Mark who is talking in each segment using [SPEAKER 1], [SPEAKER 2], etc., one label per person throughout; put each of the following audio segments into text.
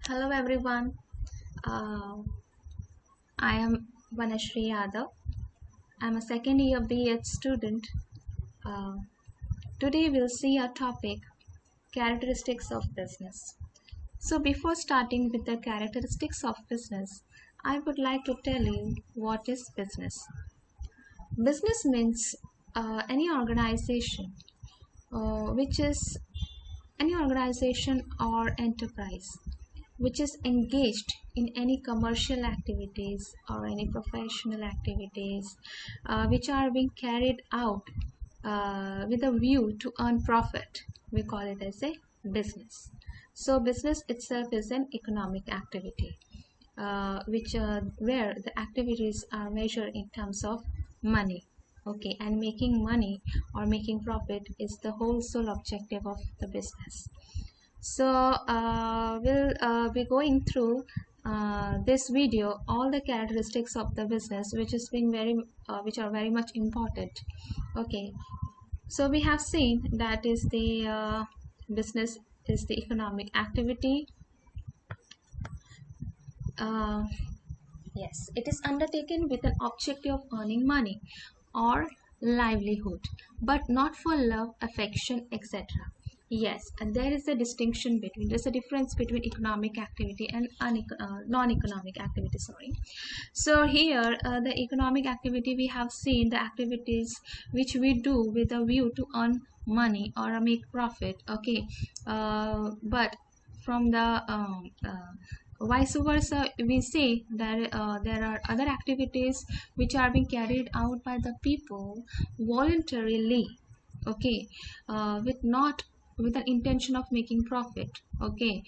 [SPEAKER 1] Hello everyone. Uh, I am Vanashri Yadav. I'm a second year BH student. Uh, Today we'll see our topic characteristics of business. So before starting with the characteristics of business, I would like to tell you what is business. Business means any organization which is any organization or enterprise which is engaged in any commercial activities or any professional activities which are being carried out with a view to earn profit. We call it as a business. So business itself is an economic activity which where the activities are measured in terms of money. Okay, and making money or making profit is the whole sole objective of the business. So we'll be going through this video all the characteristics of the business which are very much important. Okay, so we have seen that is the business is the economic activity. uh, yes, it is undertaken with an objective of earning money or livelihood, but not for love, affection, etc. Yes, and there is a distinction between there's a difference between economic activity and non-economic activity. Sorry. So here, the economic activity, we have seen the activities which we do with a view to earn money or make profit. Okay, but from the vice versa, we say that there are other activities which are being carried out by the people voluntarily. Okay, with not with an intention of making profit. Okay,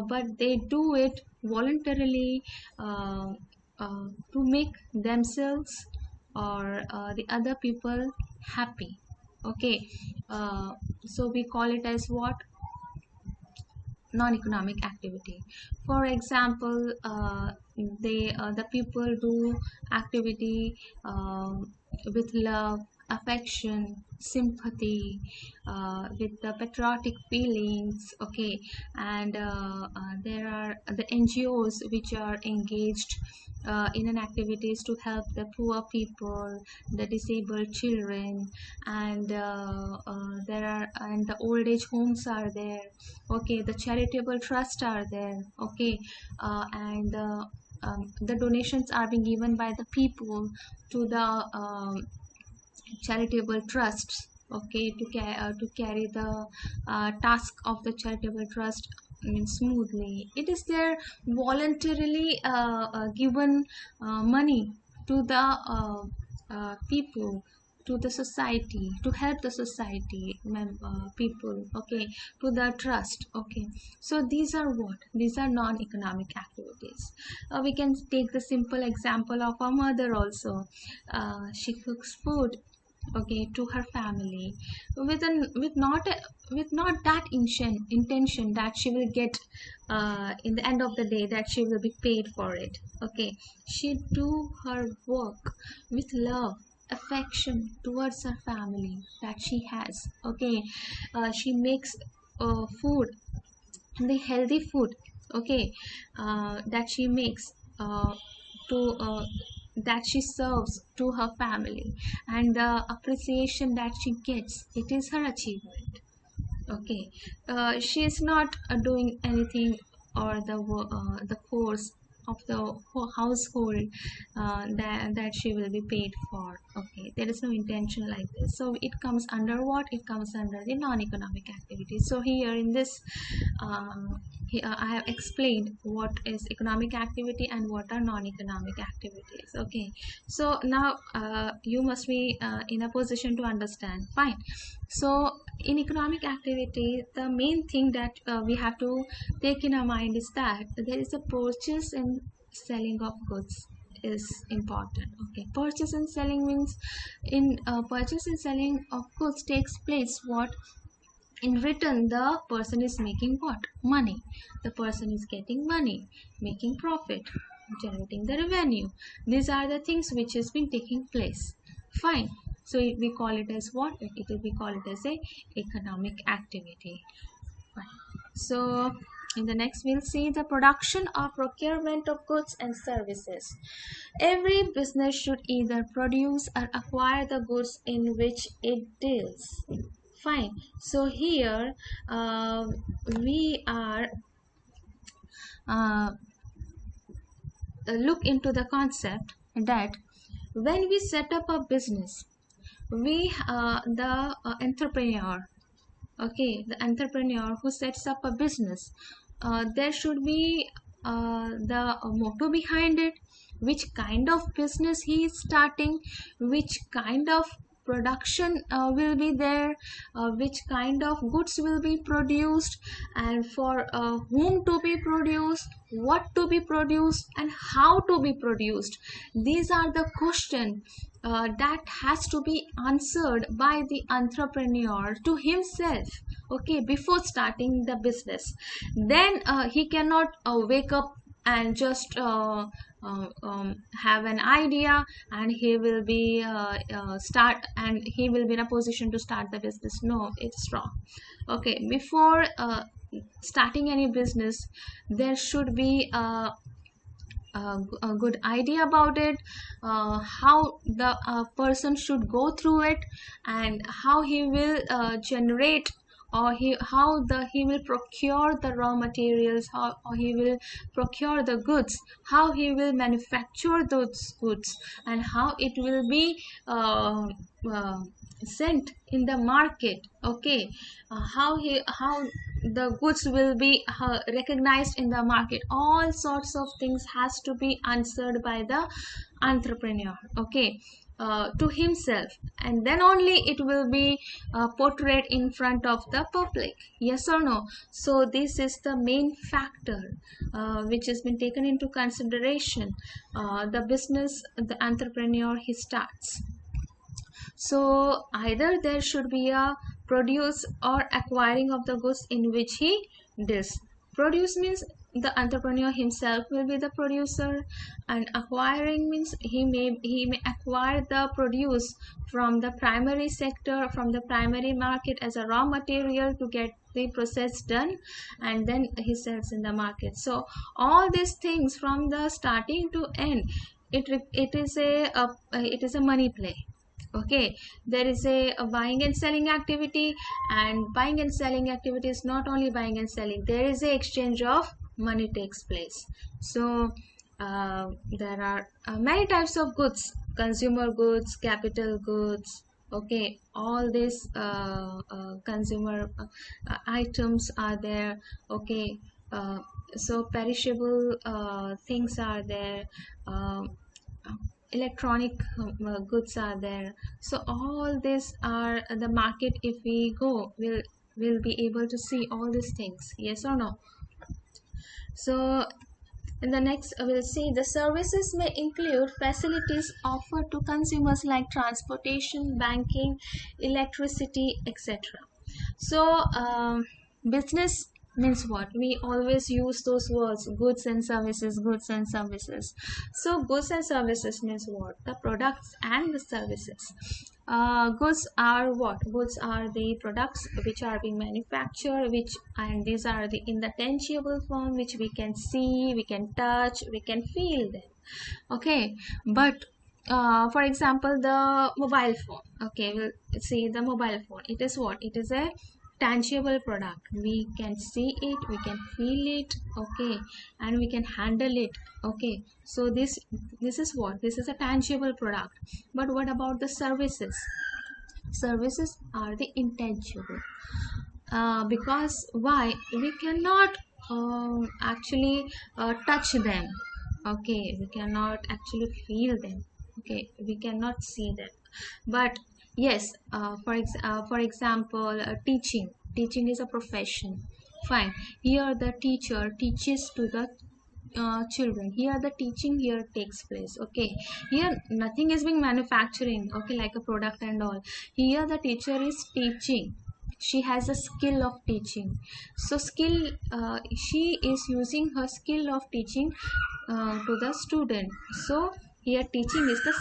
[SPEAKER 1] but they do it voluntarily uh, to make themselves or the other people happy. Okay, so we call it as what? Non-economic activity. For example, the people do activity with love, affection, sympathy, with the patriotic feelings. Okay, and there are the NGOs which are engaged in an activities to help the poor people, the disabled children, and there are and the old age homes are there. Okay, the charitable trust are there. Okay, and the donations are being given by the people to the charitable trusts. Okay, to carry the task of the charitable trust, I mean, smoothly. It is their voluntarily given money to the people, to the society, to help the society people. Okay, to the trust. Okay, so these are what? These are non-economic activities. We can take the simple example of a mother also. She cooks food, okay, to her family with not that intention that she will get in the end of the day, that she will be paid for it. Okay, she do her work with love, affection towards her family that she has. Okay, she makes food, the healthy food. Okay, that she makes to that she serves to her family, and the appreciation that she gets, it is her achievement. Okay, she is not doing anything or the course of the household that she will be paid for. Okay, there is no intention like this, so it comes under what? It comes under the non-economic activity. So here in this I have explained what is economic activity and what are non-economic activities. Okay, so now you must be in a position to understand. Fine. So in economic activity, the main thing that we have to take in our mind is that there is a purchase and selling of goods is important. Okay, purchase and selling means in purchase and selling of goods takes place what? In return, the person is making what? Money. The person is getting money, making profit, generating the revenue. These are the things which has been taking place. Fine. So we call it as what? We call it as a economic activity. Fine. So In the next, we'll see the production or procurement of goods and services. Every business should either produce or acquire the goods in which it deals. Fine. So here we are uh, look into the concept that when we set up a business, we the entrepreneur, okay, the entrepreneur who sets up a business, there should be the motto behind it, which kind of business he is starting, which kind of production will be there, which kind of goods will be produced, and for whom to be produced, what to be produced, and how to be produced. These are the questions that has to be answered by the entrepreneur to himself, okay, before starting the business. Then he cannot wake up and just have an idea and he will be start and he will be in a position to start the business. No, it's wrong. Okay, before starting any business, there should be a good idea about it, how the person should go through it, and how he will generate, or he will procure the raw materials, how or he will procure the goods, how he will manufacture those goods, and how it will be uh, sent in the market. Okay, how the goods will be recognized in the market. All sorts of things has to be answered by the entrepreneur, okay, to himself, and then only it will be portrayed in front of the public. Yes or no? So this is the main factor which has been taken into consideration. The business, the entrepreneur, he starts. So either there should be a produce or acquiring of the goods in which he deals. Produce means the entrepreneur himself will be the producer, and acquiring means he may acquire the produce from the primary sector, from the primary market as a raw material to get the process done, and then he sells in the market. So all these things from the starting to end, it is a money play. Okay, there is a buying and selling activity, and buying and selling activity is not only buying and selling, there is a exchange of money takes place. So there are many types of goods: consumer goods, capital goods, okay, all these consumer items are there, okay. So perishable things are there, electronic goods are there. So all these are the market. If we go, we'll be able to see all these things. Yes or no? So in the next, we'll see the services may include facilities offered to consumers like transportation, banking, electricity, etc. So business means what? We always use those words: goods and services, goods and services. So goods and services means what? The products and the services. Goods are what? Goods are the products which are being manufactured, which, and these are the in the tangible form, which we can see, we can touch, we can feel them. Okay, but for example, the mobile phone. Okay, we'll see the mobile phone. It is what? It is a tangible product. We can see it, we can feel it, okay, and we can handle it. Okay, so this is what? This is a tangible product. But what about the services? Services are the intangible. Because why? We cannot actually touch them. Okay, we cannot actually feel them. Okay, we cannot see them. But yes, for example, teaching is a profession. Fine, here the teacher teaches to the children. Here the teaching here takes place. Okay, here nothing is being manufacturing, okay, like a product and all. Here the teacher is teaching. She has a skill of teaching. So she is using her skill of teaching to the student. So here teaching is the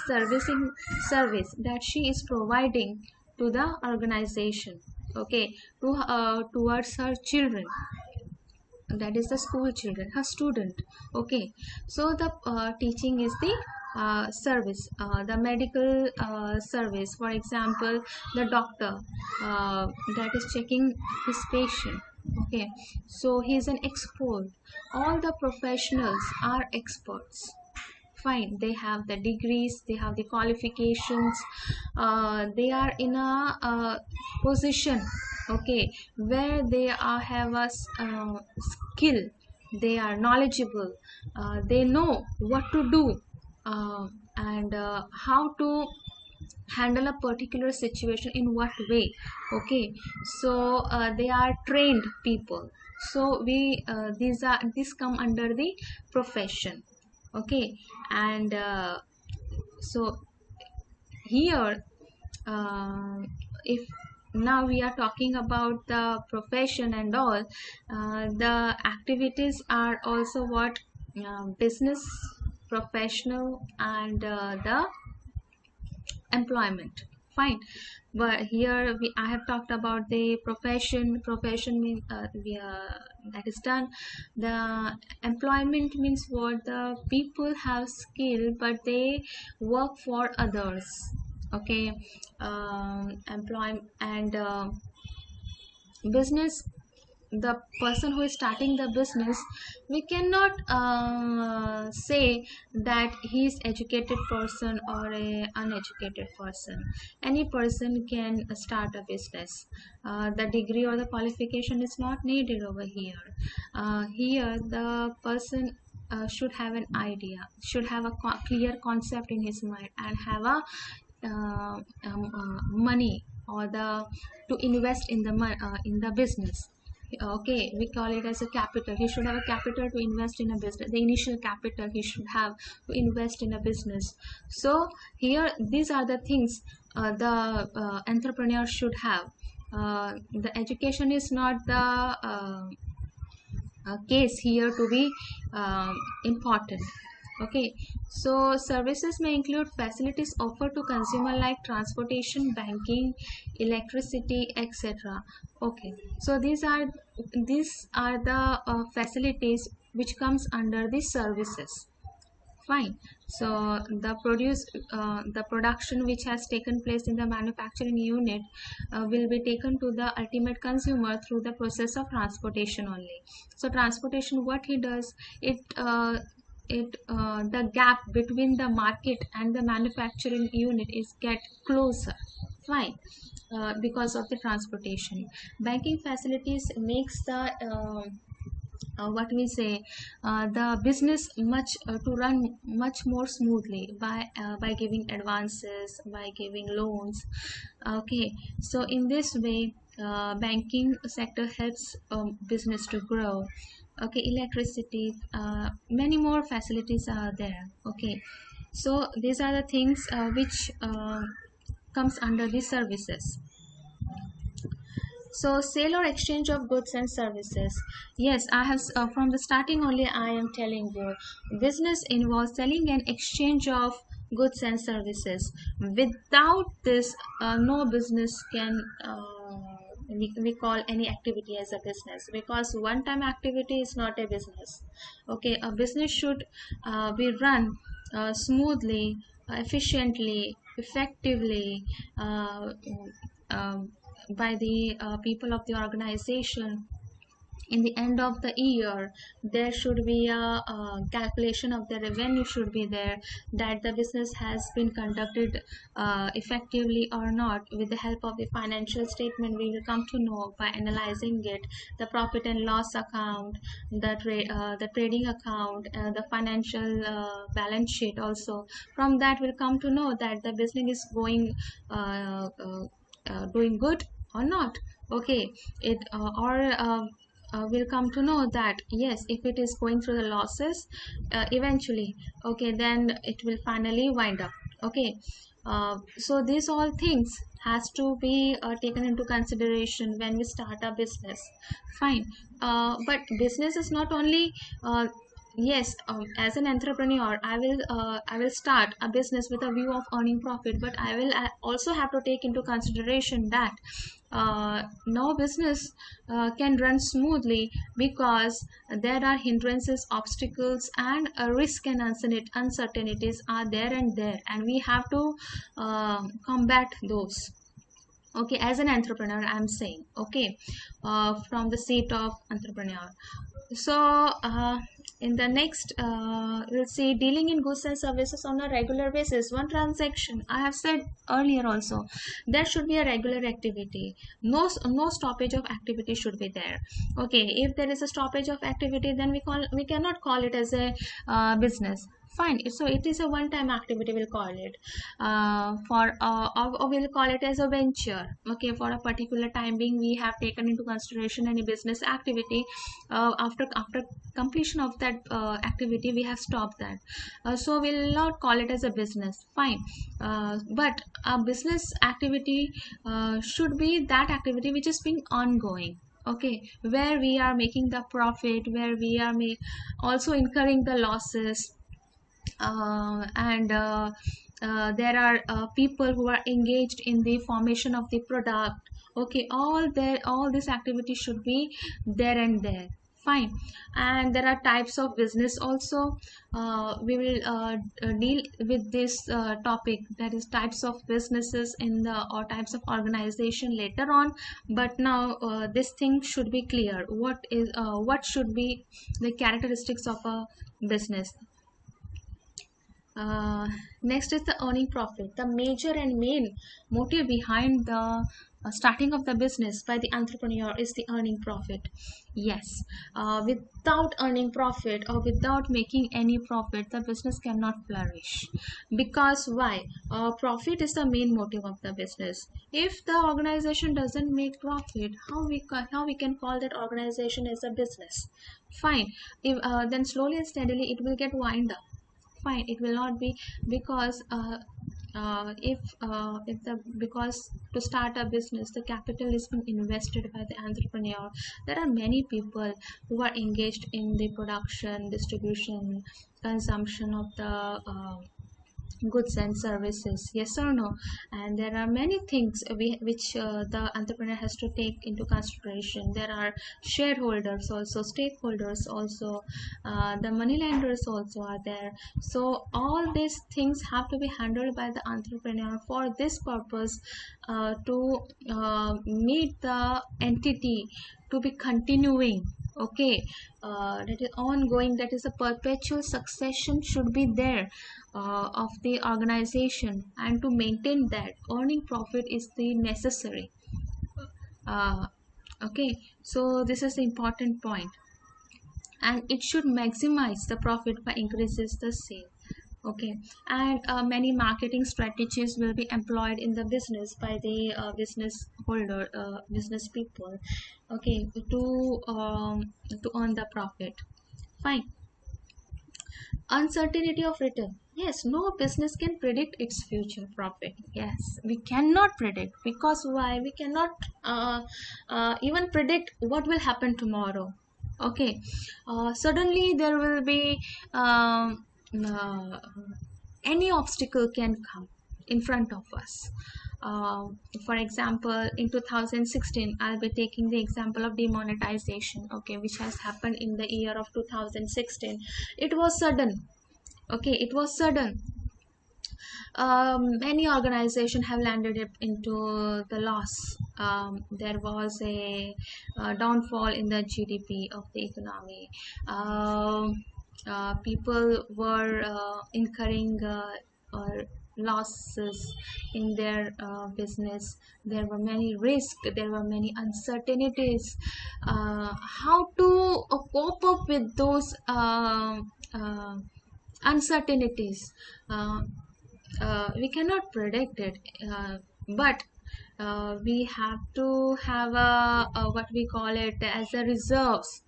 [SPEAKER 1] service that she is providing to the organization, okay, towards her children. that is the school children, her student. Okay, so the teaching is the service, the medical service. For example, the doctor that is checking his patient. Okay, so he is an expert. All the professionals are experts. Fine, they have the degrees, they have the qualifications, they are in a position, okay, where they are have a skill, they are knowledgeable, they know what to do, and how to handle a particular situation in what way. Okay, so they are trained people. So we these come under the profession. Okay, and so here, if now we are talking about the profession and all, the activities are also what, business, professional, and the employment. Fine, but here I have talked about the profession means that is done. The employment means what, the people have skill but they work for others. Okay, employ and business, the person who is starting the business, we cannot say that he is educated person or a uneducated person. Any person can start a business. The degree or the qualification is not needed over here. Here the person should have an idea, should have a clear concept in his mind, and have a money, or the to invest in the business. Okay, we call it as a capital. He should have a capital to invest in a business, the initial capital he should have to invest in a business. So here these are the things the entrepreneur should have. The education is not the case here to be important. Okay, so services may include facilities offered to consumer like transportation, banking, electricity, etc. Okay, so these are the facilities which comes under the services. Fine. So the production which has taken place in the manufacturing unit will be taken to the ultimate consumer through the process of transportation only. So transportation, what he does, it the gap between the market and the manufacturing unit is get closer. Fine. Because of the transportation, banking facilities makes the what we say, the business much to run much more smoothly by giving advances, by giving loans. Okay, so in this way, banking sector helps business to grow. Okay, electricity, many more facilities are there. Okay, so these are the things which comes under the services. So sale or exchange of goods and services. Yes, I have from the starting only I am telling you, business involves selling and exchange of goods and services. Without this, no business can we call any activity as a business, because one time activity is not a business. Okay, a business should be run smoothly, efficiently, effectively, by the people of the organization. In the end of the year, there should be a calculation of the revenue should be there, that the business has been conducted effectively or not. With the help of the financial statement, we will come to know by analyzing it, the profit and loss account, the trading account, the financial balance sheet also. From that we'll come to know that the business is going doing good or not. Okay, it or we'll come to know that yes, if it is going through the losses eventually, okay, then it will finally wind up. Okay, so these all things has to be taken into consideration when we start a business. Fine, but business is not only yes, as an entrepreneur, I will start a business with a view of earning profit, but I will also have to take into consideration that no business can run smoothly because there are hindrances, obstacles, and risk and uncertainties are there, and we have to combat those. Okay, as an entrepreneur I'm saying, okay, from the seat of entrepreneur. So in the next we'll see dealing in goods and services on a regular basis. One transaction, I have said earlier also, there should be a regular activity. No stoppage of activity should be there. Okay, if there is a stoppage of activity, then we cannot call it as a business. Fine, so it is a one time activity, we'll call it or we'll call it as a venture. Okay, for a particular time being we have taken into consideration any business activity. After completion of that activity we have stopped that, so we'll not call it as a business. Fine, but a business activity should be that activity which is being ongoing. Okay, where we are making the profit, where we are also incurring the losses, and there are people who are engaged in the formation of the product. Okay, all this activity should be there and there. Fine, and there are types of business also. We will deal with this topic, that is types of businesses in the or types of organization later on. But now this thing should be clear, what should be the characteristics of a business. uh, Next is the earning profit. The major and main motive behind the starting of the business by the entrepreneur is the earning profit. Yes, without earning profit or without making any profit, the business cannot flourish. Because why? Profit is the main motive of the business. If the organization doesn't make profit, how we can call that organization as a business? Fine. If then slowly and steadily it will get wind up. Fine, it will not be, because if the because to start a business the capital is being invested by the entrepreneur. There are many people who are engaged in the production, distribution, consumption of the goods and services. Yes or no? And there are many things which the entrepreneur has to take into consideration. There are shareholders also, stakeholders also, the money lenders also are there. So all these things have to be handled by the entrepreneur. For this purpose, to meet the entity to be continuing. Okay, that is ongoing, that is a perpetual succession should be there of the organization, and to maintain that earning profit is the necessary. uh, okay, so this is the important point, and it should maximize the profit by increases the sale. Okay, and many marketing strategies will be employed in the business by the business people. Okay, to earn the profit. Fine. Uncertainty of return. Yes, no business can predict its future profit. Yes, we cannot predict, because why? We cannot even predict what will happen tomorrow. Okay, suddenly there will be uh, any obstacle can come in front of us. uh, for example, in 2016, I'll be taking the example of demonetization, okay, which has happened in the year of 2016. It was sudden. Okay, it was sudden. Many organizations have landed it into the loss. There was a downfall in the GDP of the economy. People were incurring losses in their business. There were many risks, there were many uncertainties. How to cope up with those uncertainties? Uh, we cannot predict it, but we have to have a what we call it as a reserves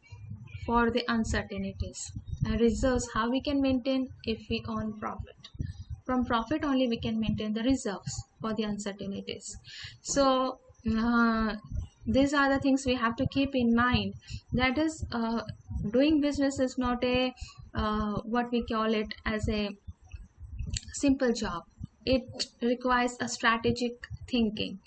[SPEAKER 1] for the uncertainties. And reserves, how we can maintain? If we earn profit, from profit only we can maintain the reserves for the uncertainties. So these are the things we have to keep in mind. That is, doing business is not a what we call it as a simple job. It requires a strategic thinking.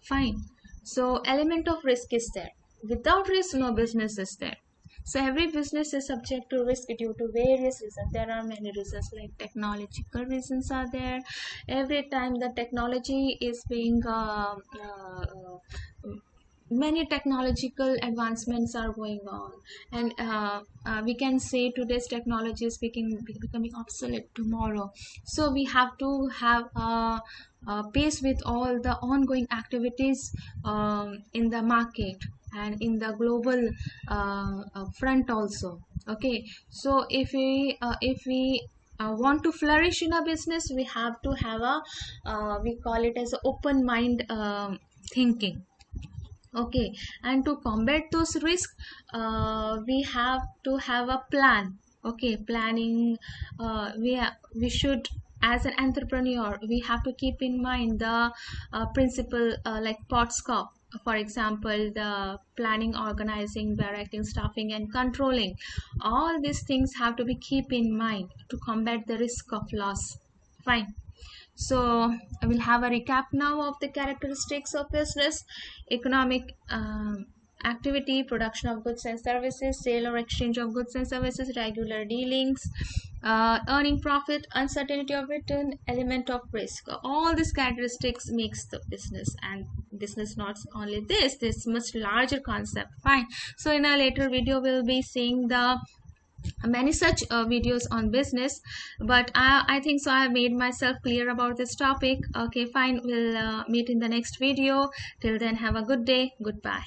[SPEAKER 1] Fine. So element of risk is there. Without risk, no business is there. So every business is subject to risk due to various reasons. There are many reasons, like technological reasons are there. Every time the technology is being many technological advancements are going on, and we can say today's technology is becoming obsolete tomorrow. So we have to have a pace with all the ongoing activities in the market and in the global front also. Okay, so if we want to flourish in a business, we have to have a we call it as a open mind thinking. Okay, and to combat those risks, we have to have a plan. Okay, planning, we should, as an entrepreneur, we have to keep in mind the principle, like POTSCOP. For example, the planning, organizing, directing, staffing, and controlling. All these things have to be keep in mind to combat the risk of loss. Fine. So I will have a recap now of the characteristics of business: economic activity, production of goods and services, sale or exchange of goods and services, regular dealings, earning profit, uncertainty of return, element of risk. All these characteristics makes the business, and business not only this much larger concept. Fine. So in a later video, we'll be seeing the many such videos on business, but I think so I have made myself clear about this topic. Okay, fine, we'll meet in the next video. Till then, have a good day. Goodbye.